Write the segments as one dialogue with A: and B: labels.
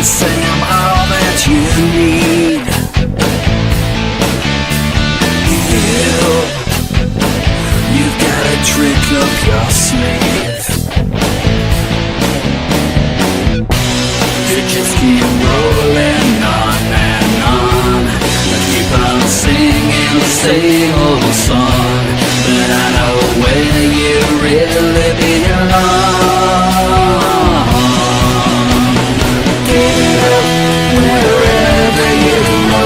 A: say I'm all that you need. You've got a trick up your sleeve. You just keep rolling on and on. I keep on singing the same old song, but I know where you really belong. Give it up wherever you go.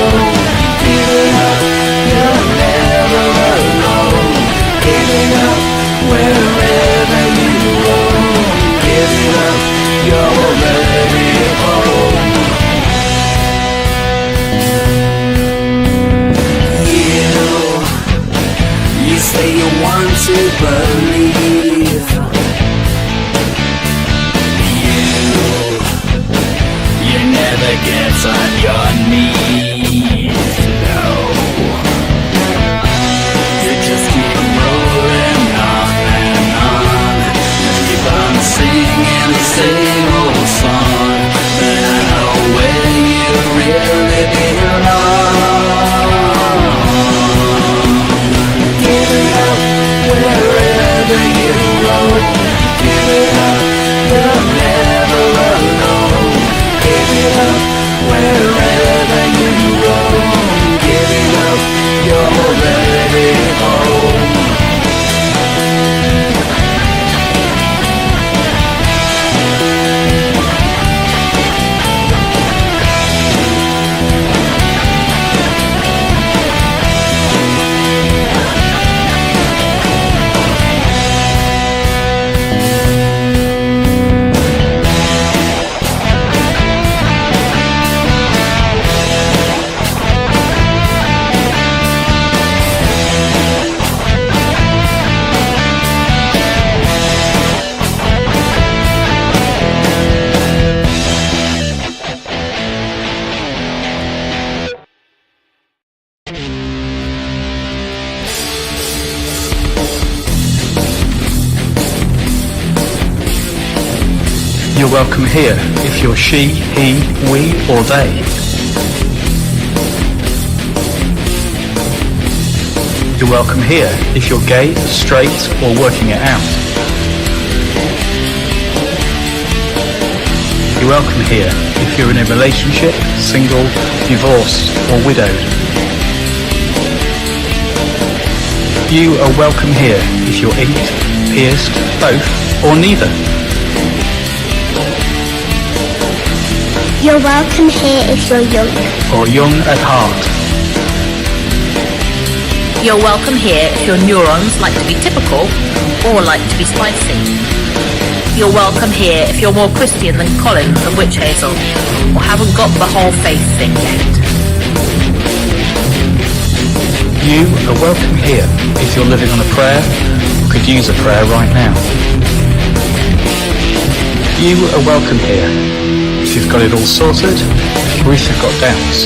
A: Give it up, you're never alone. Give it up wherever you go. Give it up, you're already home. You say you want to believe. You never get on your knees, no. You just keep rolling on and on. You keep on singing the same old song, but I know where you really belong. Give it up wherever you go. Give it up, you're never alone. Give it up wherever you go. Give it up, you're already home.
B: You're welcome here if you're she, he, we or they. You're welcome here if you're gay, straight or working it out. You're welcome here if you're in a relationship, single, divorced or widowed. You are welcome here if you're inked, pierced, both or neither.
C: You're welcome here if you're young.
B: Or young at heart.
D: You're welcome here if your neurons like to be typical or like to be spicy. You're welcome here if you're more Christian than Colin from Witch Hazel or haven't got the whole faith thing yet.
B: You are welcome here if you're living on a prayer or could use a prayer right now. You are welcome here if you've got it all sorted or if you've got doubts.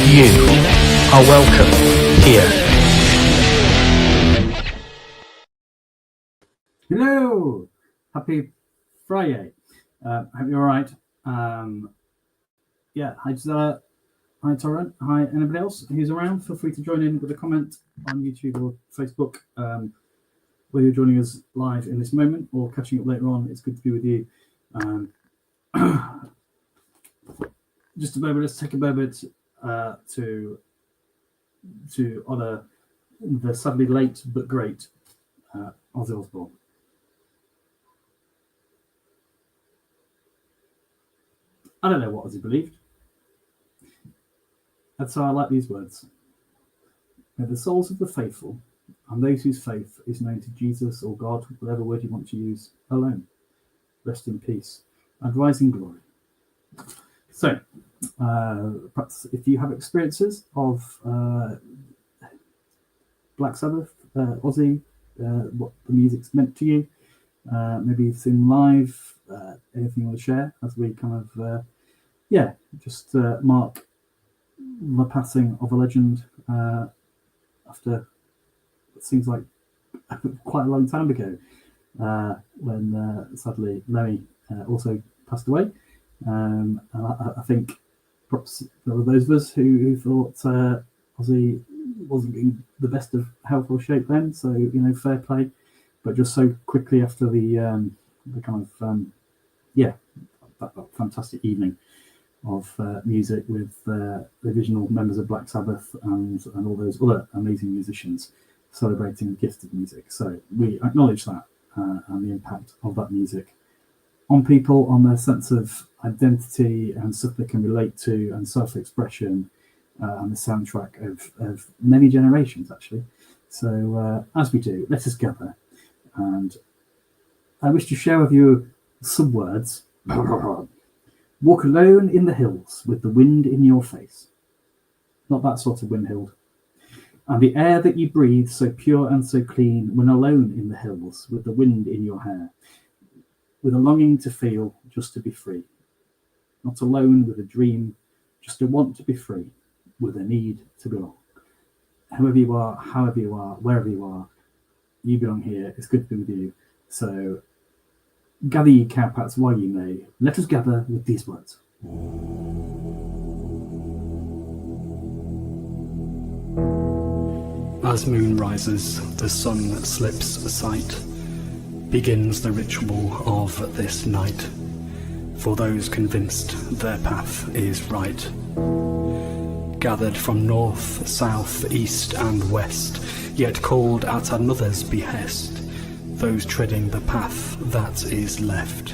B: You are welcome here.
E: Hello! Happy Friday. Hope you're alright. Yeah, hi Gisela, hi Torrent, hi anybody else who's around. Feel free to join in with a comment on YouTube or Facebook. Whether you're joining us live in this moment or catching up later on, it's good to be with you. Just a moment, let's take a moment to honour the sadly late but great Ozzy Osbourne. I don't know what Ozzy believed, and so I like these words. May the souls of the faithful and those whose faith is known to Jesus or God, whatever word you want to use, alone, rest in peace and rise in glory. So, perhaps if you have experiences of Black Sabbath, Ozzy, what the music's meant to you, maybe you've seen live, anything you want to share as we kind of, just mark the passing of a legend after it seems like quite a long time ago. when sadly Lemmy also passed away. And I think perhaps there were those of us who thought Ozzy wasn't in the best of health or shape then, so fair play. But just so quickly after the kind of that fantastic evening of music with the original members of Black Sabbath and all those other amazing musicians celebrating the gift of music. So we acknowledge that and the impact of that music on people, on their sense of identity and stuff they can relate to, and self-expression, and the soundtrack of many generations, actually. So as we do, let us gather. And I wish to share with you some words. Walk alone in the hills with the wind in your face. Not that sort of wind, Hild. And the air that you breathe, so pure and so clean, when alone in the hills with the wind in your hair. With a longing to feel, just to be free. Not alone with a dream, just a want to be free, with a need to belong. Whoever you are, however you are, wherever you are, you belong here. It's good to be with you. So gather ye cowpats while you may. Let us gather with these words.
F: As moon rises, the sun slips sight. Begins the ritual of this night. For those convinced their path is right. Gathered from north, south, east and west, yet called at another's behest, those treading the path that is left.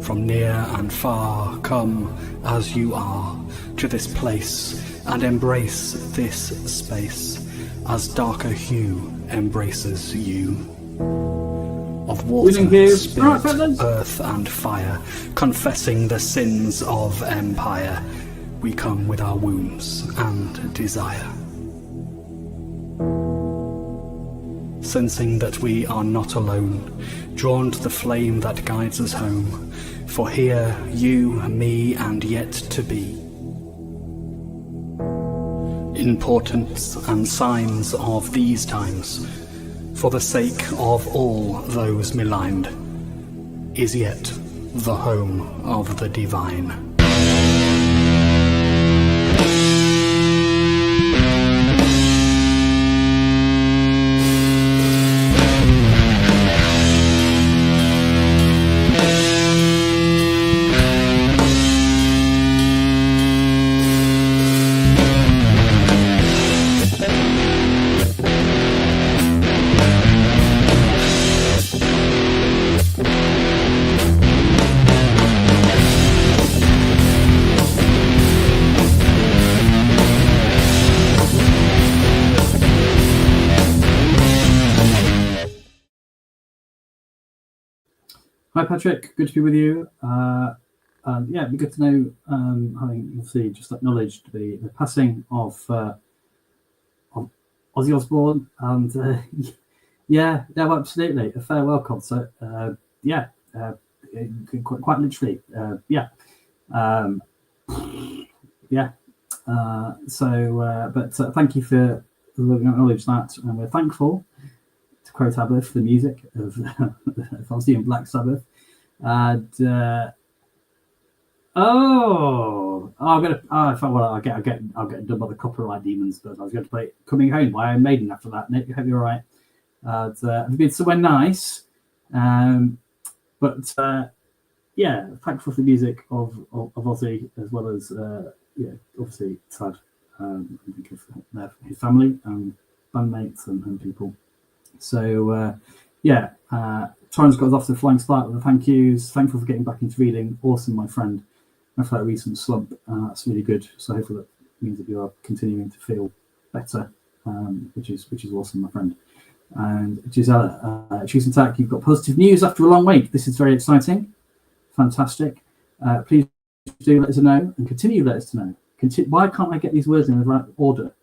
F: From near and far come as you are to this place, and embrace this space as darker hue embraces you. Of water, spirit, earth and fire, confessing the sins of empire, we come with our wounds and desire. Sensing that we are not alone, drawn to the flame that guides us home, for here you, me and yet to be. Importance and signs of these times, for the sake of all those maligned, is yet the home of the divine.
E: Hi Patrick, good to be with you. It'd be good to know, having obviously just acknowledged the passing of Ozzy Osbourne, and well, absolutely a farewell concert. Quite literally, thank you for acknowledge that, and we're thankful, to quote Sabbath, the music of Ozzy and Black Sabbath. And I'll get done by the copyright demons, but I was going to play "Coming Home" by Iron Maiden after that. Nick, I hope you're all right. I've been somewhere nice, thankful for the music of Ozzy, as well as obviously sad. I think of his family and bandmates and people. So Torrance got us off to a flying start with the thank yous. Thankful for getting back into reading. Awesome, my friend. After that recent slump, that's really good. So hopefully that means that you are continuing to feel better, which is awesome, my friend. And Gisela, Choose and Tack, you've got positive news after a long wait. This is very exciting. Fantastic. Please do let us know and continue to let us know. Why can't I get these words in the right order?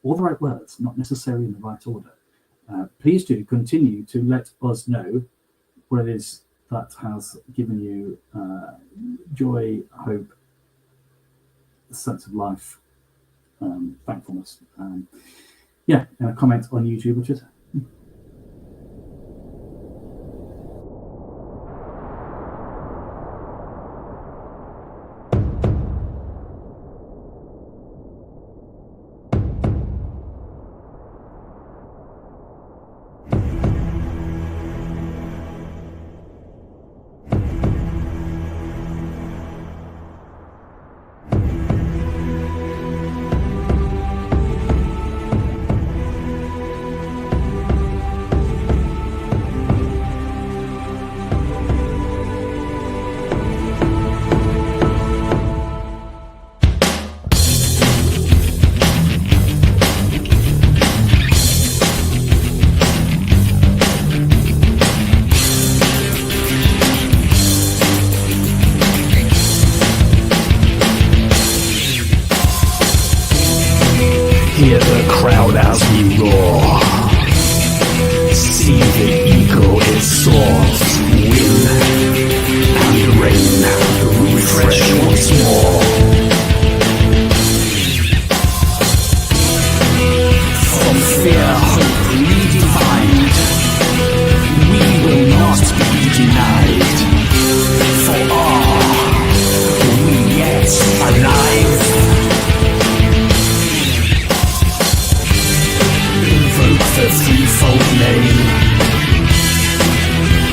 E: All the right words, not necessarily in the right order. Please do continue to let us know what it is that has given you joy, hope, a sense of life, thankfulness. And a comment on YouTube, Richard.
A: a threefold name,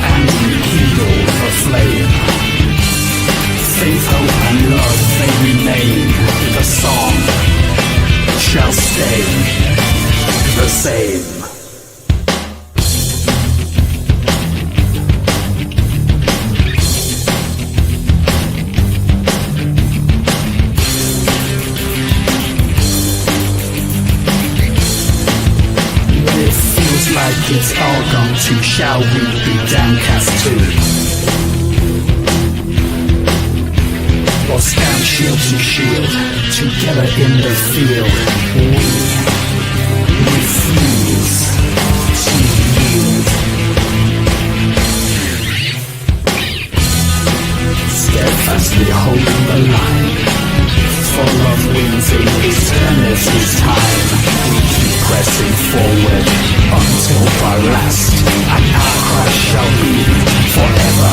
A: and rekindle the flame. Faith, hope, and love they remain. The song shall stay the same. Like it's all gone too, shall we be downcast too? Or stand shield to shield, together in the field? We refuse to yield. Steadfastly holding the line, for love wins in eternity's time. We keep pressing forward until our last, and our cry shall be forever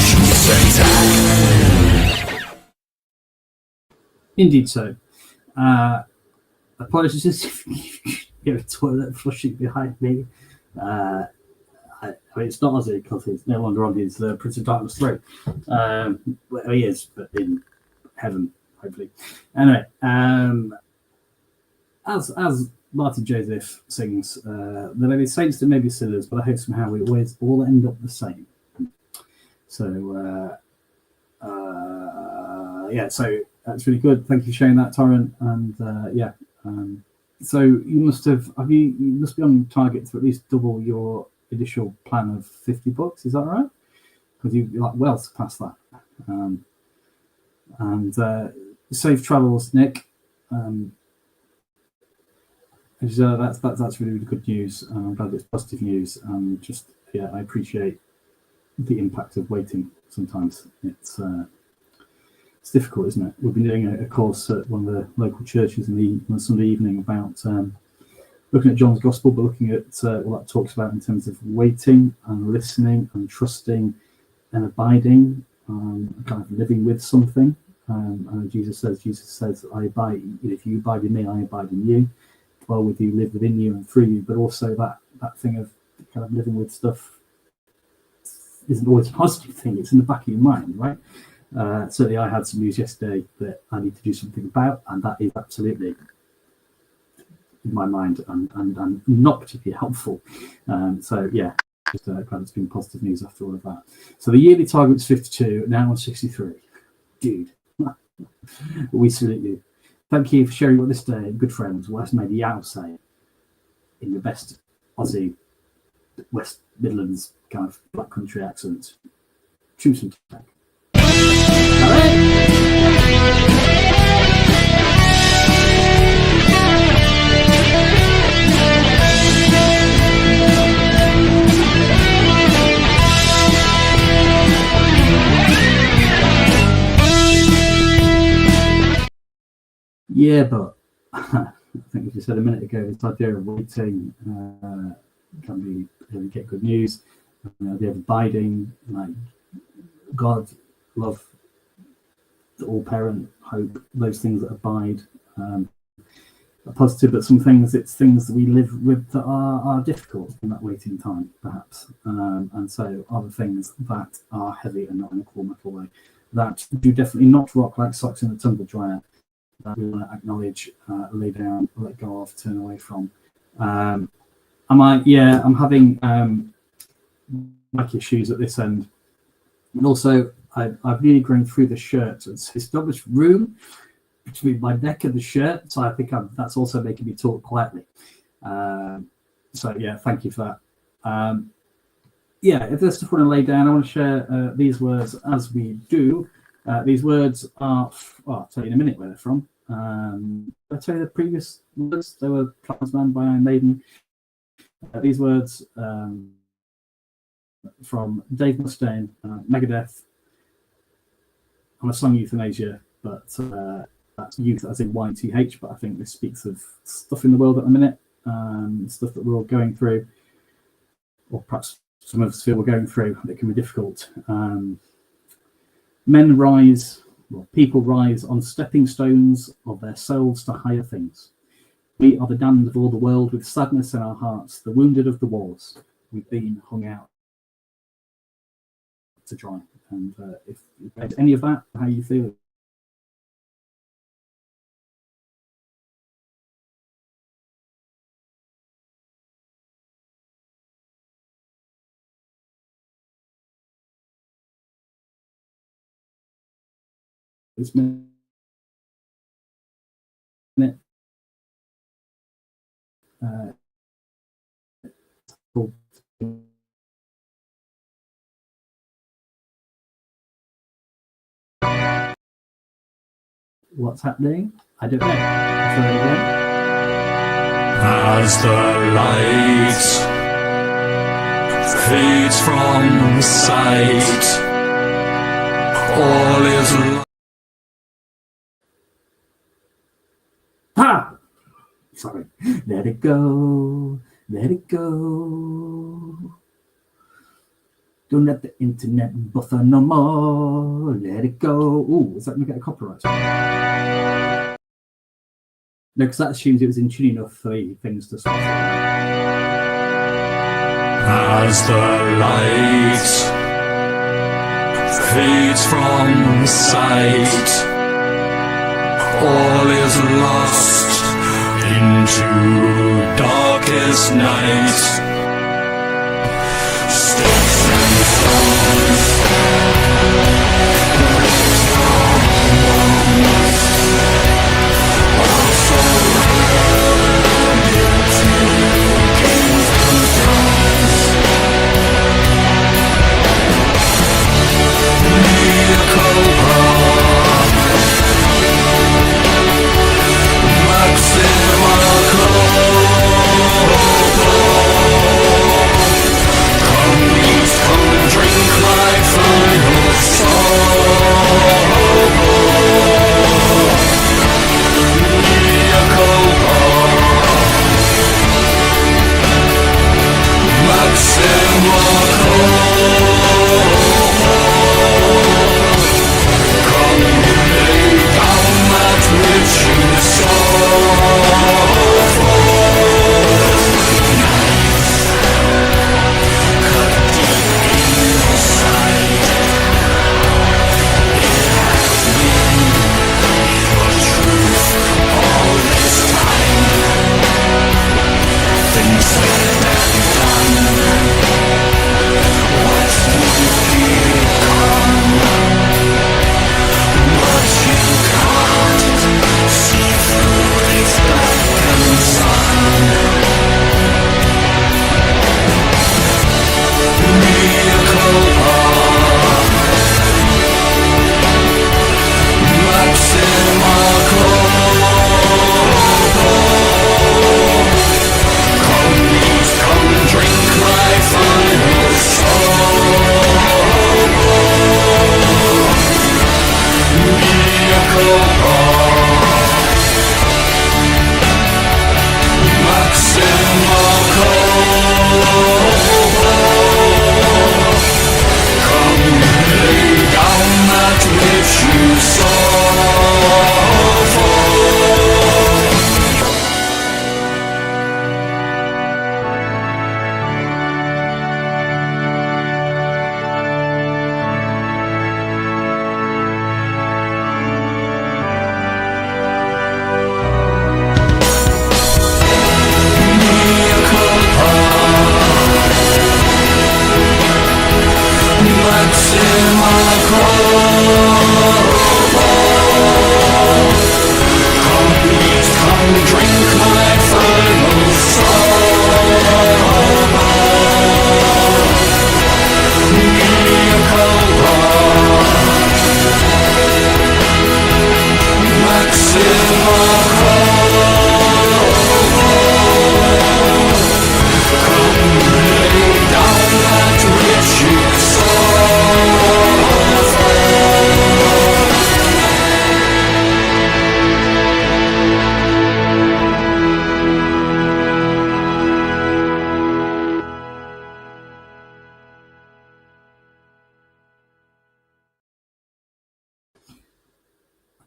A: truth intact.
E: Indeed so. Apologies if you hear a toilet flushing behind me. I mean, it's not Ozzy because he's no longer on his Prince of Darkness throne. Well, he is, but in heaven, hopefully. Anyway, as Martin Joseph sings, there may be saints, there may be sinners, but I hope somehow we always all end up the same. So, yeah, so that's really good. Thank you for sharing that, Torrent. And so you must you must be on target to at least double your initial plan of $50. Is that right? Because you like well surpassed that. And safe travels, Nick. That's really, really good news. I'm glad it's positive news. And just I appreciate the impact of waiting. Sometimes it's difficult, isn't it? We've been doing a course at one of the local churches on Sunday evening about looking at John's Gospel, but looking at what that talks about in terms of waiting and listening and trusting and abiding, kind of living with something. And Jesus says, I abide. If you abide in me, I abide in you. Dwell with you, live within you and through you. But also that thing of kind of living with stuff isn't always a positive thing. It's in the back of your mind, right? Certainly, I had some news yesterday that I need to do something about, and that is absolutely in my mind and not particularly helpful. So yeah, just glad it's been positive news after all of that. So the yearly target was 52, now on 63. Dude, we salute you. Thank you for sharing what this day, good friends. What has made Yao say in the best Aussie West Midlands kind of black country accent? Choose some tech. Yeah, but I think as you said a minute ago, this idea of waiting can be get good news. The idea of abiding, like God, love, the all-parent, hope, those things that abide are positive, but some things, it's things that we live with that are difficult in that waiting time, perhaps. And so other things that are heavy and not in a cool metal way, that do definitely not rock like socks in a tumble dryer, that we want to acknowledge, lay down, let go of, turn away from. I'm having mic issues at this end. And also, I've really grown through the shirt. It's established room between my neck and the shirt, so I think that's also making me talk quietly. So yeah, thank you for that. If there's stuff I want to lay down, I want to share these words as we do. These words are, I'll tell you in a minute where they're from. I'll tell you the previous words. They were Transman by Iron Maiden. These words from Dave Mustaine, Megadeth, on a song Euthanasia, but that's youth as in YTH, but I think this speaks of stuff in the world at the minute, stuff that we're all going through, or perhaps some of us feel we're going through that can be difficult. Men rise, people rise on stepping stones of their souls to higher things. We are the damned of all the world, with sadness in our hearts, the wounded of the wars. We've been hung out to dry. And if any of that, how you feel? This minute. What's happening? I don't know. Sorry again.
A: As the light fades from sight, all is
E: Ha! Sorry. Let it go. Let it go. Don't let the internet buffer no more. Let it go. Ooh, is that going to get a copyright? No, because that assumes it was in tune enough for things to stop.
A: as the light fades from sight, all is lost into darkest night. Sticks and stones,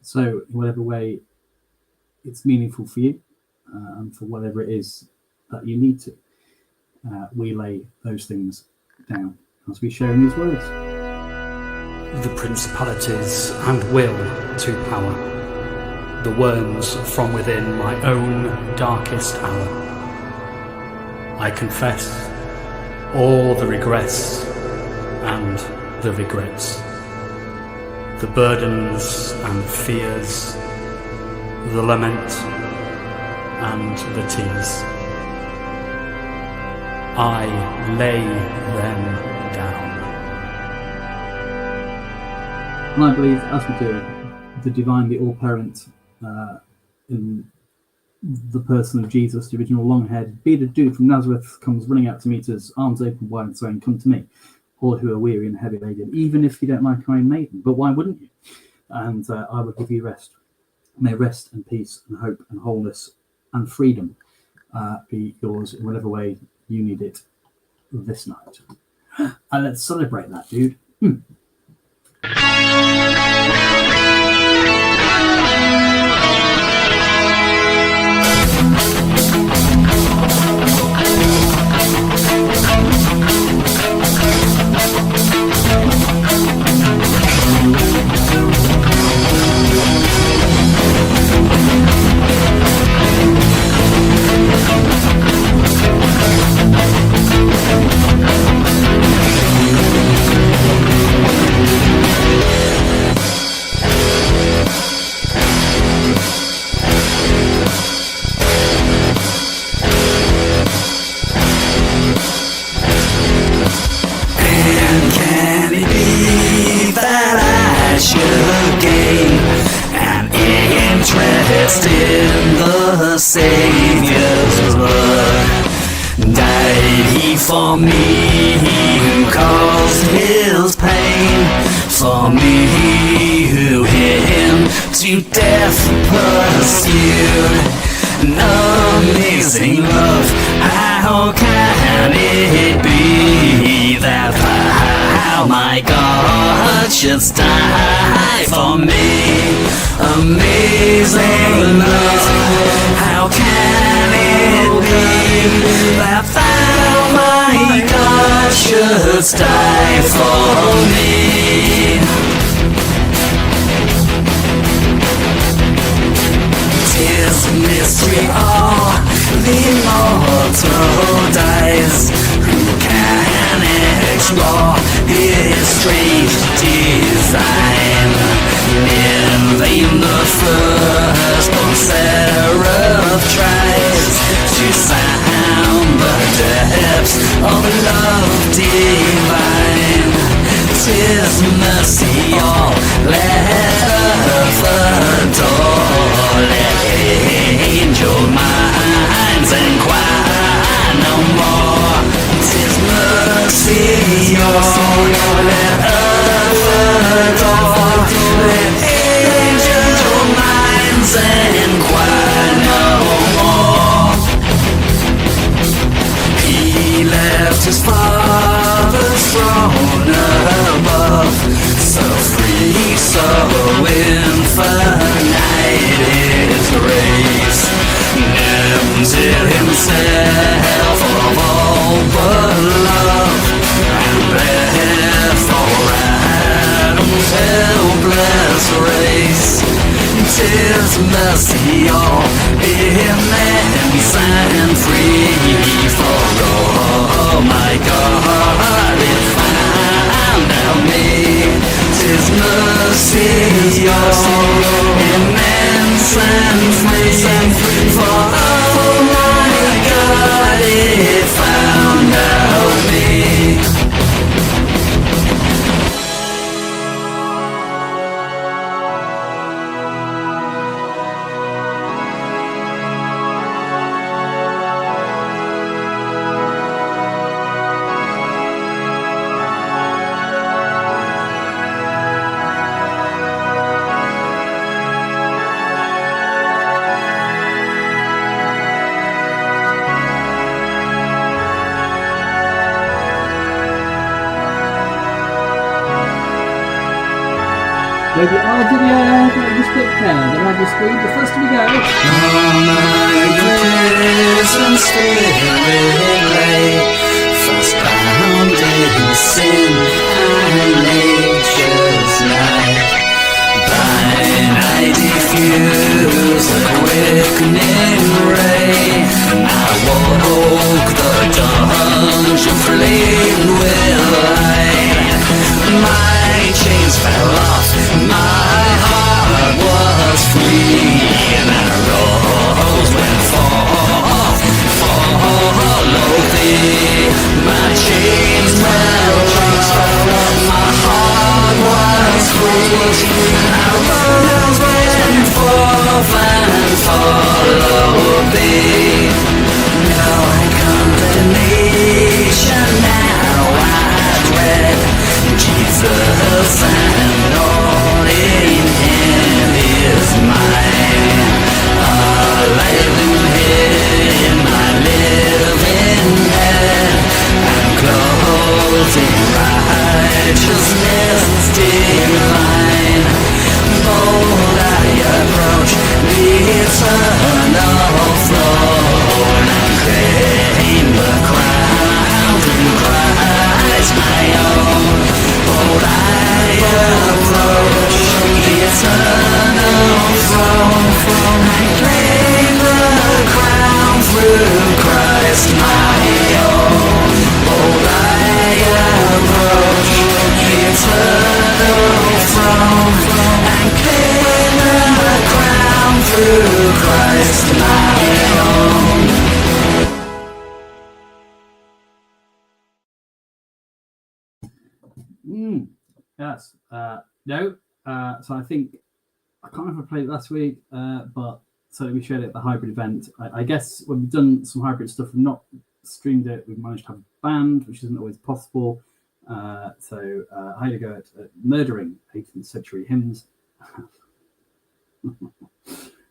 E: So, in whatever way it's meaningful for you, and for whatever it is that you need to. We lay those things down as we share in these words.
F: The principalities and will to power, the worms from within my own darkest hour. I confess all the regrets and the regrets, the burdens and fears, the lament and the tears. I lay them down.
E: And I believe, as we do, the divine, the all-parent, in the person of Jesus, the original long-haired bearded dude from Nazareth, comes running out to meet us, arms open wide and saying, "Come to me, all who are weary and heavy laden, even if you don't like Iron Maiden." But why wouldn't you? And I will give you rest. May rest and peace and hope and wholeness and freedom be yours in whatever way you need it this night. And let's celebrate that, dude.
A: In the Savior's blood, died he for me who caused his pain, for me who him to death pursued. An amazing love, how can it be that thou, my God, shouldst die for me? Amazing love, how can it be that thou, my God, shouldst die for me? 'Tis mystery, all the immortal dies. Who can explore his strange design? In vain the firstborn seraph tries to sound the depths of love divine. 'Tis mercy all, let earth adore, let angel minds inquire no more. 'Tis mercy all, let earth adore, let angel minds inquire no more. He left his father's throne above, so free, so infinite his grace, known to himself of all but love, and bled for Adam's helpless race. 'Tis mercy all, immense and free, for oh my God, it found out me. 'Tis mercy all, immense and free, for oh my God, it found out me.
E: Maybe I'll do the split there. Then I'll just screen. But first we go.
A: Prison spirit lay, fast bound in sin and nature's night. Thine eye diffuse a quickening ray. I walk the dungeon flame with light. My chains fell off, my heart was free, and I rose when follow thee. My chains fell off, my heart was free, and I rose when follow thee. No condemnation now I dread, Jesus and all in him is mine. Hallelujah, my living head, and clothed in righteousness divine. Bold I approach the eternal throne and claim the crown through Christ my own. Bold I approach the eternal throne and claim the crown through Christ my own. Bold I approach the eternal throne and claim the crown through Christ my own.
E: Yes. No. So I think I can't remember if I played it last week, but so we shared it at the hybrid event. I guess when we've done some hybrid stuff and not streamed it, we've managed to have a band, which isn't always possible. So I had to go at murdering 18th century hymns.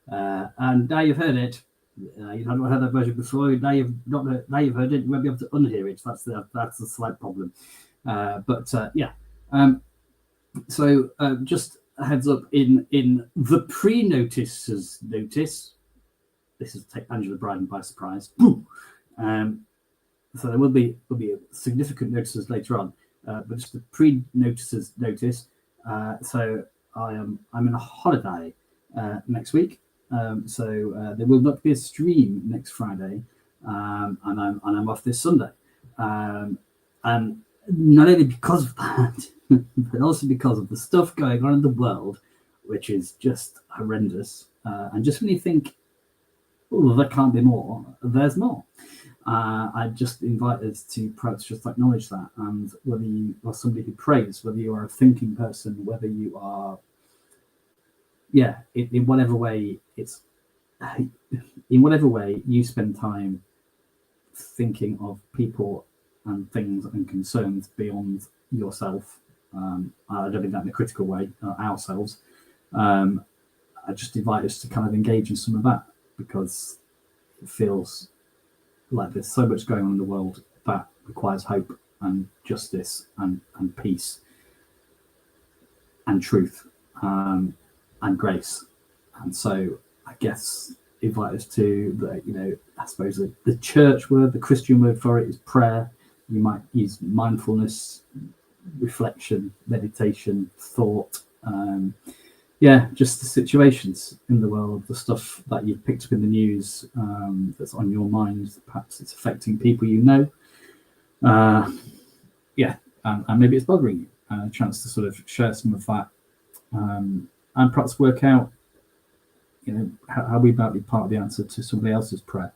E: And now you've heard it. You haven't heard that version before. Now you've heard it. You won't be able to unhear it. That's a slight problem. Yeah. So just a heads up in the pre-notices notice. This is to take Angela Bryden by surprise. So there will be significant notices later on, but just the pre-notices notice. So I'm in a holiday next week. So there will not be a stream next Friday, and I'm off this Sunday. And not only because of that, but also because of the stuff going on in the world, which is just horrendous. And just when you think, oh, there can't be more, there's more. I just invite us to perhaps just acknowledge that. And whether you are somebody who prays, whether you are a thinking person, whether you are, in whatever way you spend time thinking of people and things and concerns beyond yourself. I don't mean that in a critical way, ourselves. I just invite us to kind of engage in some of that, because it feels like there's so much going on in the world that requires hope and justice and peace and truth and grace. And so I guess invite us to I suppose the church word, the Christian word for it is prayer. You might use mindfulness, reflection, meditation, thought. Just the situations in the world, the stuff that you've picked up in the news that's on your mind. Perhaps it's affecting people you know. And maybe it's bothering you. A chance to sort of share some of that, and perhaps work out, how we might be part of the answer to somebody else's prayer.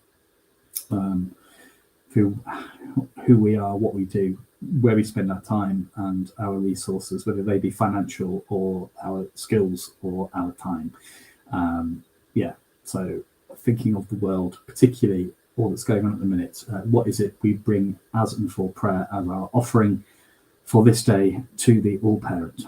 E: Who we are, what we do, where we spend our time and our resources, whether they be financial or our skills or our time. So thinking of the world, particularly all that's going on at the minute, what is it we bring as and for prayer as our offering for this day to the All-Parent?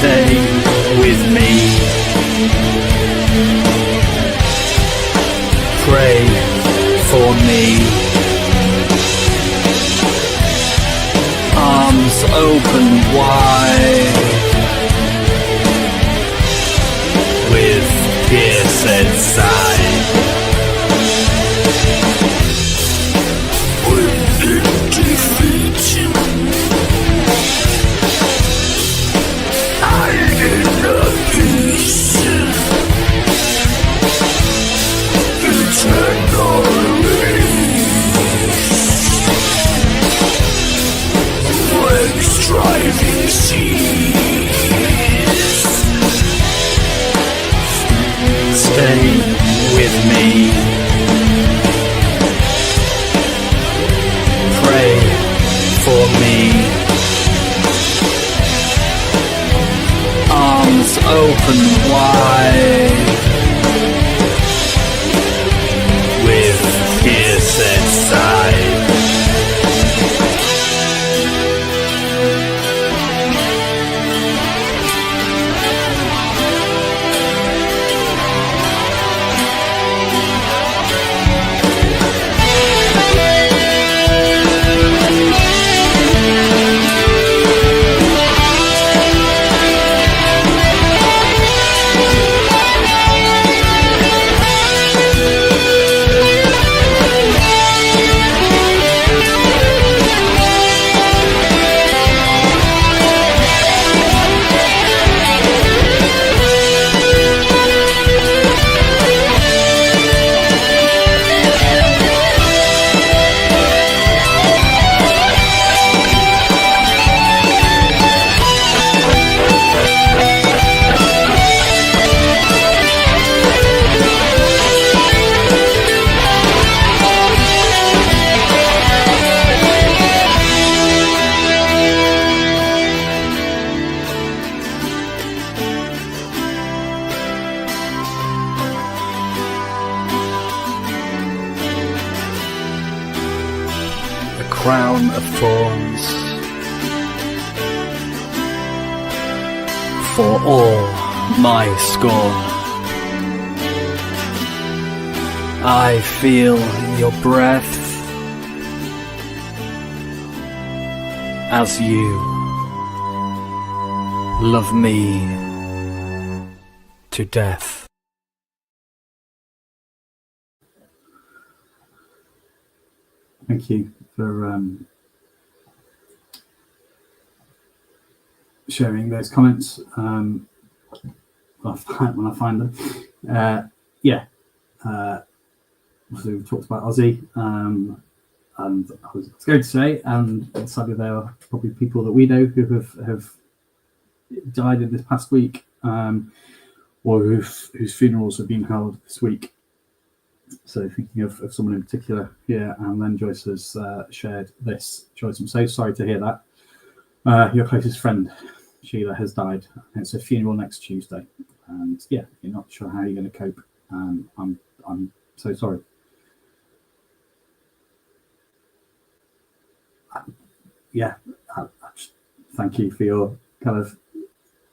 F: stay with me. Pray for me. Arms open wide, with pierced side. Within defeat, hiding a peace, eternal release. When striving cease, stay with me. Pray for me. Arms open wide, with pierced side. Crown of thorns for all my scorn. I feel your breath as you love me to death.
E: Thank you for sharing those comments when I find them. So we talked about Ozzy, and I was going to say, and sadly there are probably people that we know who have died in this past week, or whose funerals have been held this week. So thinking of someone in particular here, and then Joyce has shared this. Joyce, I'm so sorry to hear that. Your closest friend, Sheila, has died. It's a funeral next Tuesday, and you're not sure how you're going to cope. I'm so sorry. I just thank you for your kind of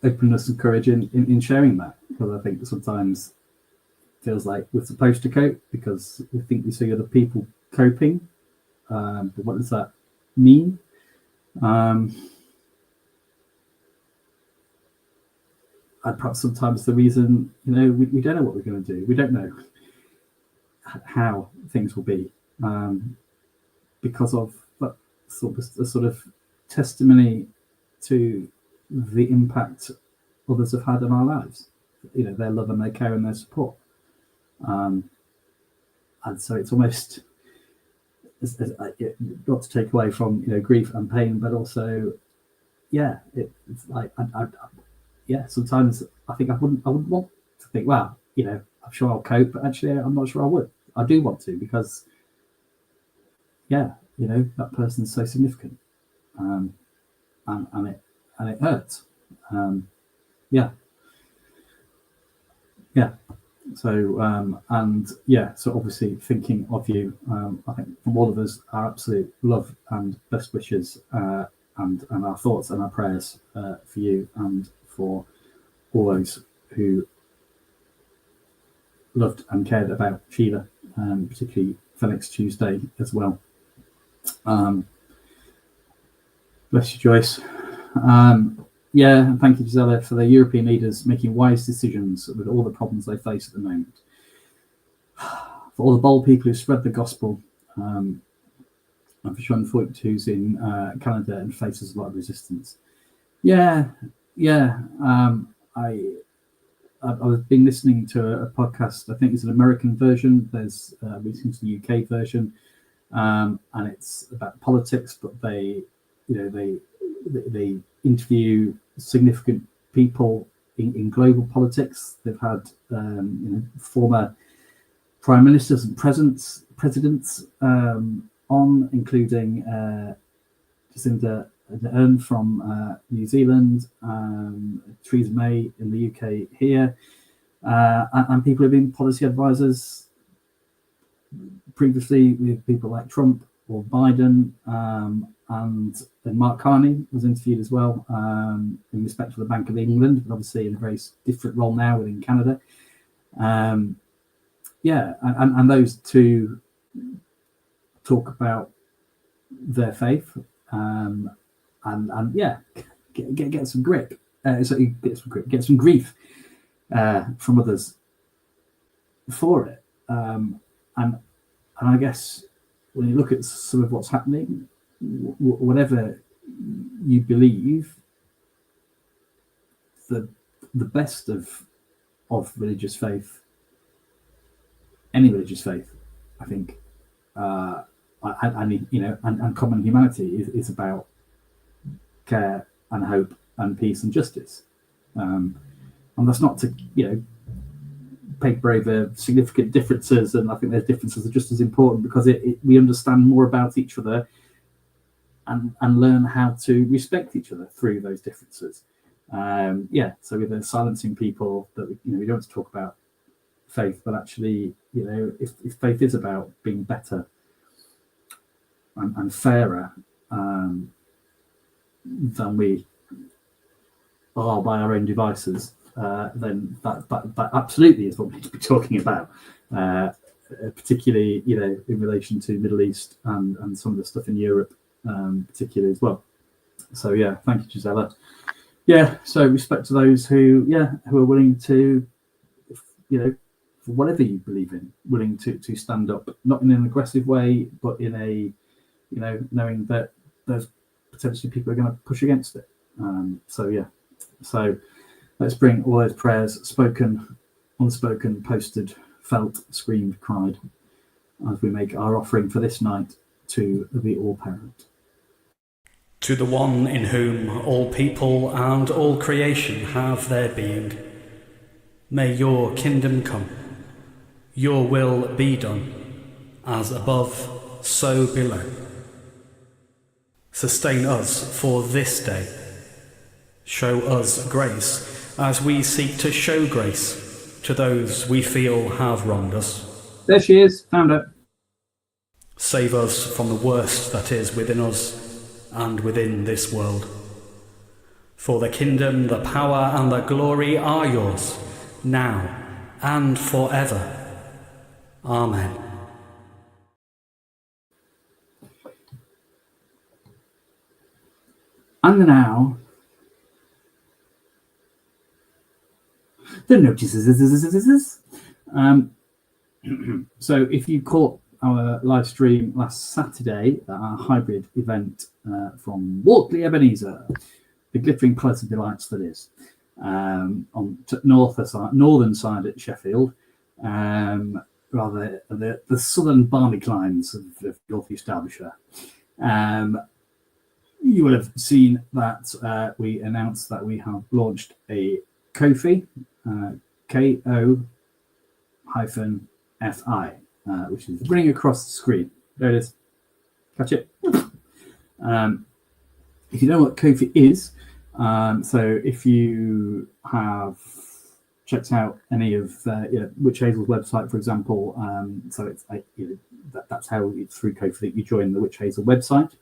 E: openness and courage in sharing that, because I think sometimes feels like we're supposed to cope because we think we see other people coping, but what does that mean? And perhaps sometimes the reason, we don't know what we're going to do. We don't know how things will be, because of that sort of testimony to the impact others have had on our lives. Their love and their care and their support. And so it's almost not to take away from grief and pain, but also it's like sometimes I think I wouldn't want to think, well, I'm sure I'll cope, but actually I'm not sure I would. I do want to, because that person's so significant, and it hurts. So so obviously thinking of you, I think from all of us, our absolute love and best wishes, and our thoughts and our prayers for you and for all those who loved and cared about Sheila, particularly Felix Tuesday as well. Bless you, Joyce. Thank you, Gisela, for the European leaders making wise decisions with all the problems they face at the moment. For all the bold people who spread the gospel, and for Sean Foyt, who's in Canada and faces a lot of resistance. I've been listening to a podcast. I think it's an American version. There's listening to the UK version, and it's about politics. But they interview significant people in global politics. They've had former prime ministers and presidents on, including Jacinda Ardern from New Zealand, Theresa May in the UK here, and people who've been policy advisors previously with people like Trump or Biden, and Mark Carney was interviewed as well in respect to the Bank of England, but obviously in a very different role now within Canada. And those two talk about their faith, get some grip. Get some grief from others for it. And I guess when you look at some of what's happening, whatever you believe, the best of religious faith, any religious faith, I think, and common humanity is about care and hope and peace and justice, and that's not to paper over significant differences. And I think those differences are just as important, because we understand more about each other and learn how to respect each other through those differences. So we're silencing people that we don't want to talk about faith, but actually, if faith is about being better and fairer than we are by our own devices, then that absolutely is what we need to be talking about, particularly in relation to Middle East and some of the stuff in Europe, particularly as well. So thank you, Gisela. So respect to those who are willing to, for whatever you believe in, willing to stand up, not in an aggressive way, but in a knowing that there's potentially people who are going to push against it. So let's bring all those prayers, spoken, unspoken, posted, felt, screamed, cried, as we make our offering for this night to the All-Parent.
F: To the one in whom all people and all creation have their being, may your kingdom come, your will be done, as above, so below. Sustain us for this day. Show us grace as we seek to show grace to those we feel have wronged us.
E: There she is, found her.
F: Save us from the worst that is within us and within this world. For the kingdom, the power, and the glory are yours, now and forever. Amen.
E: And now, the notices. So if you caught our live stream last Saturday, our hybrid event from Walkley Ebenezer, the glittering palace of delights that is, on northern side at Sheffield, rather the southern barleyclines of North East Derbyshire. You will have seen that we announced that we have launched a Ko-fi, Ko-fi, which is bringing across the screen. There it is. Catch it. If you know what Ko-fi is, so if you have checked out any of Witch Hazel's website, for example, so it's that's how it's through Ko-fi that you join the Witch Hazel website.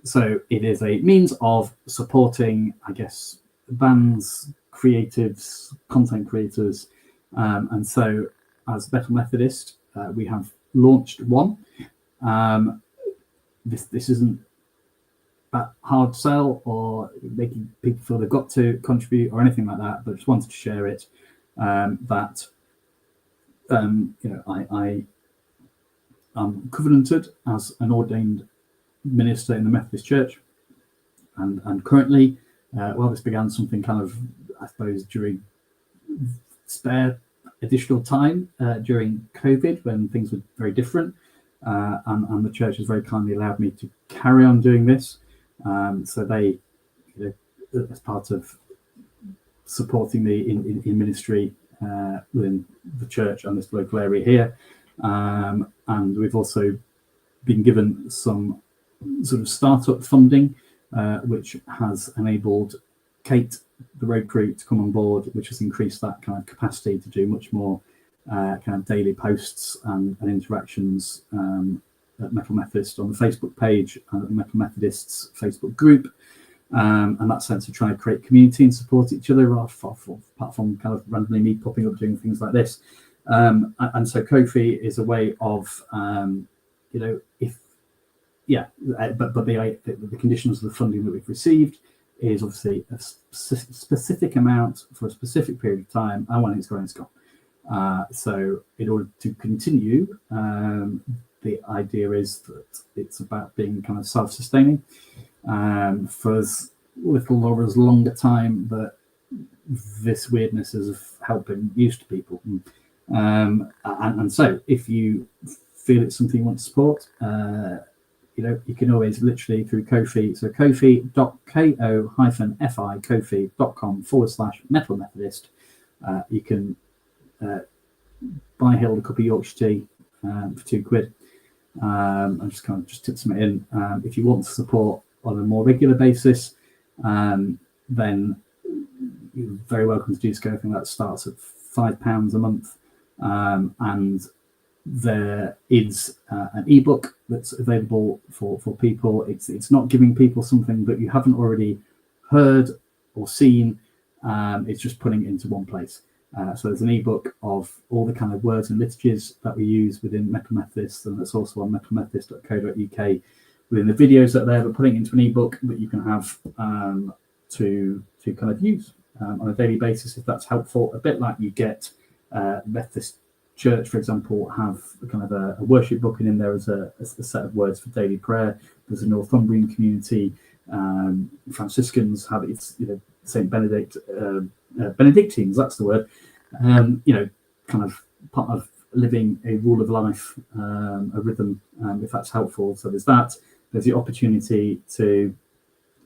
E: So it is a means of supporting, I guess, bands, creatives, content creators. And so as Metal Methodist, we have launched one. This isn't a hard sell or making people feel they've got to contribute or anything like that, but just wanted to share it. That I am covenanted as an ordained minister in the Methodist Church, and currently, this began something kind of, I suppose, during spare additional time during COVID when things were very different, and the church has very kindly allowed me to carry on doing this. So they, as part of supporting me in ministry within the church and this local area here, and we've also been given some sort of startup funding, which has enabled Kate, the road crew, to come on board, which has increased that kind of capacity to do much more kind of daily posts and interactions at Metal Methodist on the Facebook page and at Metal Methodists Facebook group, and that sense of trying to create community and support each other, apart from kind of randomly me popping up doing things like this. And so Ko-fi is a way of, but the conditions of the funding that we've received is obviously a specific amount for a specific period of time, and when it's gone, it's gone. So in order to continue, the idea is that it's about being kind of self-sustaining for as little or as long a time that this weirdness is of helping use to people. And so if you feel it's something you want to support, you can always literally through Ko-fi, so kofi.com/Metal Methodist, you can buy Hild a cup of Yorkshire tea for £2, and just tip some in. If you want to support on a more regular basis, then you're very welcome to do so. I think that starts at £5 a month, and there is an ebook that's available for people. It's not giving people something that you haven't already heard or seen. It's just putting it into one place. So there's an ebook of all the kind of words and liturgies that we use within Metal Methodist, and that's also on metalmethodist.co.uk within the videos that are there, but putting it into an ebook that you can have to kind of use on a daily basis if that's helpful. A bit like you get Methodist Church, for example, have kind of a worship book, and in there is a set of words for daily prayer. There's a Northumbrian community. Franciscans have it's Saint Benedict, Benedictines. That's the word. Kind of part of living a rule of life, a rhythm. If that's helpful, so there's that. There's the opportunity to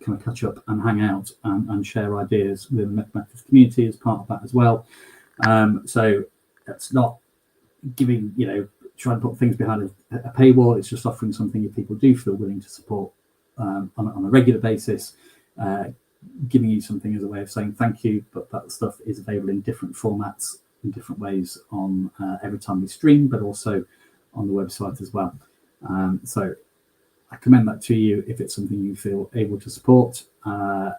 E: kind of catch up and hang out and share ideas within the Methodist community as part of that as well. So that's not giving, trying to put things behind a paywall. It's just offering something if people do feel willing to support on a regular basis, giving you something as a way of saying thank you. But that stuff is available in different formats, in different ways on every time we stream, but also on the website as well. So I commend that to you if it's something you feel able to support. And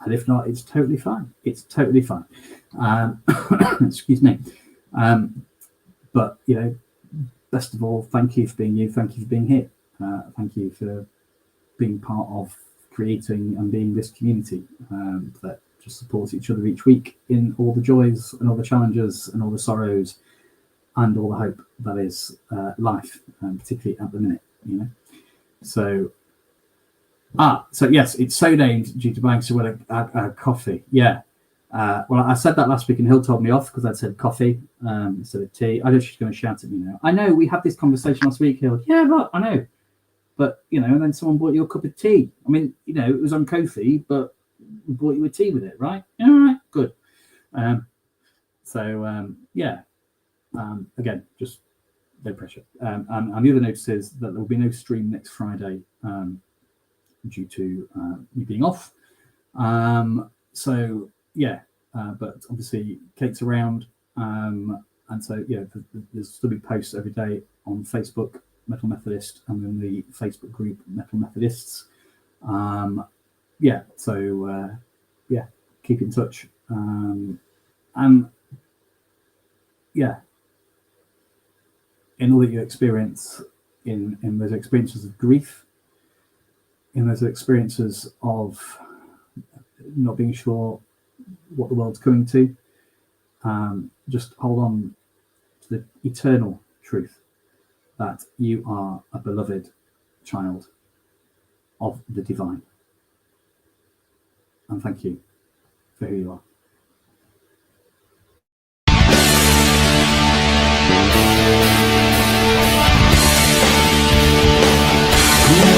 E: if not, it's totally fine. It's totally fine. Excuse me. But best of all, thank you for being you. Thank you for being here. Thank you for being part of creating and being this community that just supports each other each week in all the joys and all the challenges and all the sorrows and all the hope that is life, particularly at the minute. So yes, it's so named due to buying someone a coffee. Yeah. Well, I said that last week and Hill told me off because I'd said coffee instead of tea. I know she's going to shout at me now. I know we had this conversation last week, Hill. Yeah, look, I know. But, and then someone bought you a cup of tea. I mean, it was on Ko-fi, but we bought you a tea with it, right? Yeah, all right, good. Again, just no pressure. And the other notice is that there will be no stream next Friday due to me being off. But obviously Kate's around, and so there's still big posts every day on Facebook Metal Methodist, and then the Facebook group Metal Methodists. Keep in touch. In all that you experience, in those experiences of grief, in those experiences of not being sure what the world's coming to, just hold on to the eternal truth that you are a beloved child of the divine. And thank you for who you are.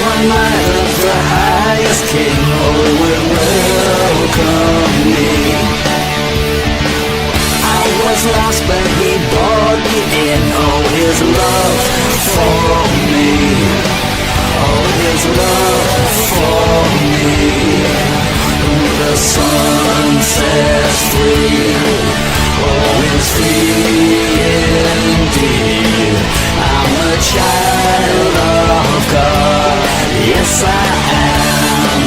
A: One night of the highest king, oh, will welcome me. I was lost, but he brought me in. Oh, his love for me. Oh, his love for me. Who the sun sets free. Oh, is free indeed. I'm a child of God. Yes, I am.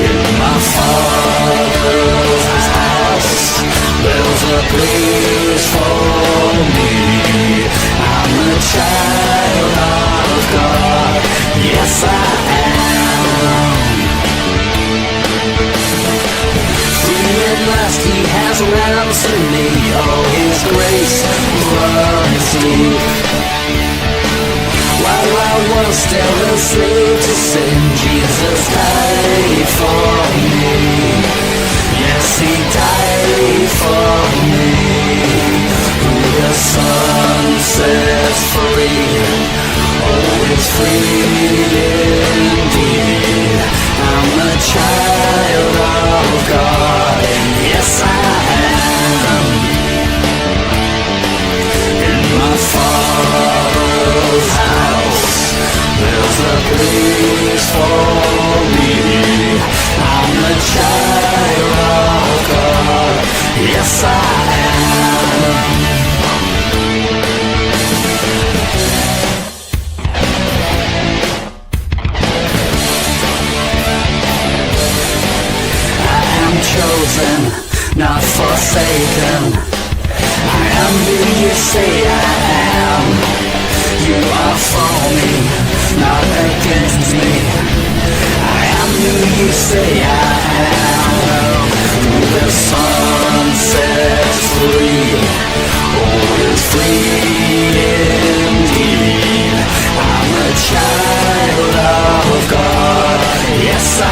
A: In my Father's house, there's a place for me. I'm a child of God. Yes, I am. Free at last, he has ransomed me. Oh, his grace runs deep. While I was still a slave to sin, Jesus died for me. Yes, he died for me. Who the Son sets free, oh, it's free indeed. I'm a child of God. Yes, I am. In my Father's house, there's a place for me. I'm a child of God. Yes, I am. I am chosen, not forsaken. I am who you say I am. You are for me, not against me. I am who you say I am. Who the Son sets free, oh, is free indeed. I'm a child of God. Yes, I am.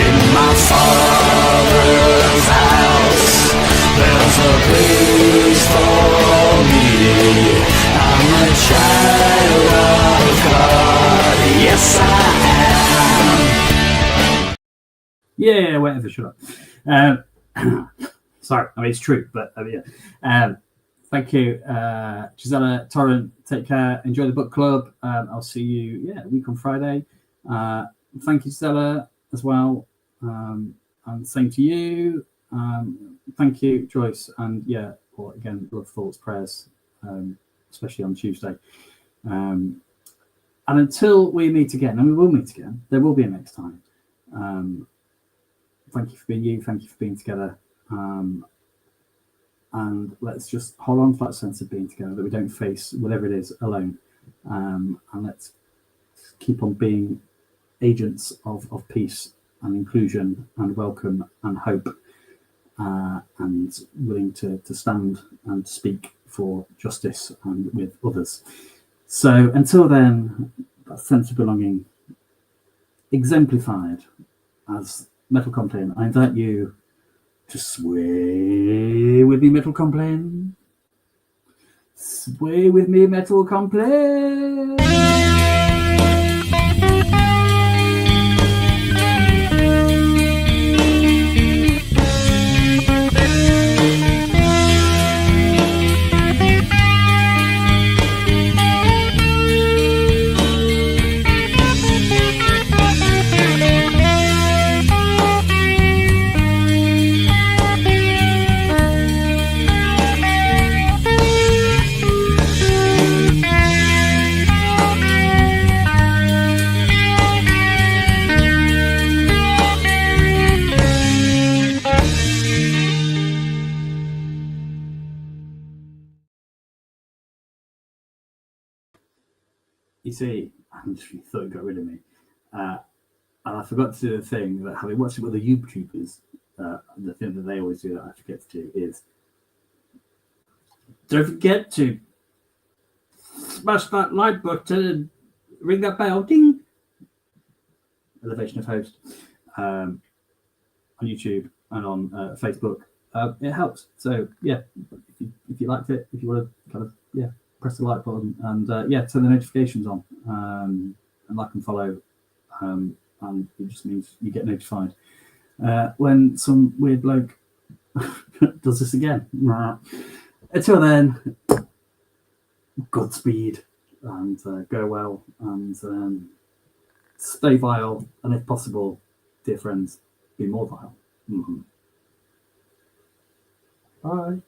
A: In my Father's house, there's a place for me. I'm a child of God. Yes, I am.
E: Yeah, whatever, shut up. Sorry, I mean, it's true, but thank you, Gisela, Torrent. Take care. Enjoy the book club. I'll see you, a week on Friday. Thank you, Gisela, as well. And same to you. Thank you, Joyce. And again, love, thoughts, prayers, especially on Tuesday. And until we meet again, and we will meet again, there will be a next time. Thank you for being you. Thank you for being together. And let's just hold on to that sense of being together, that we don't face whatever it is alone. And let's keep on being agents of peace and inclusion and welcome and hope, and willing to stand and speak for justice and with others. So until then, that sense of belonging exemplified as Metal Compline, I invite you to sway with me, Metal Compline. Sway with me, Metal Compline. You see, I literally thought it got rid of me. And I forgot to do the thing that, having watched it with the YouTubers, the thing that they always do that I forget to do is, don't forget to smash that like button and ring that bell, ding. Elevation of Host on YouTube and on Facebook. It helps. So yeah, if you liked it, if you want to kind of press the like button and turn the notifications on and like and follow, and it just means you get notified when some weird bloke does this again. Until then, Godspeed and go well and stay vile, and if possible, dear friends, be more vile. Mm-hmm. Bye.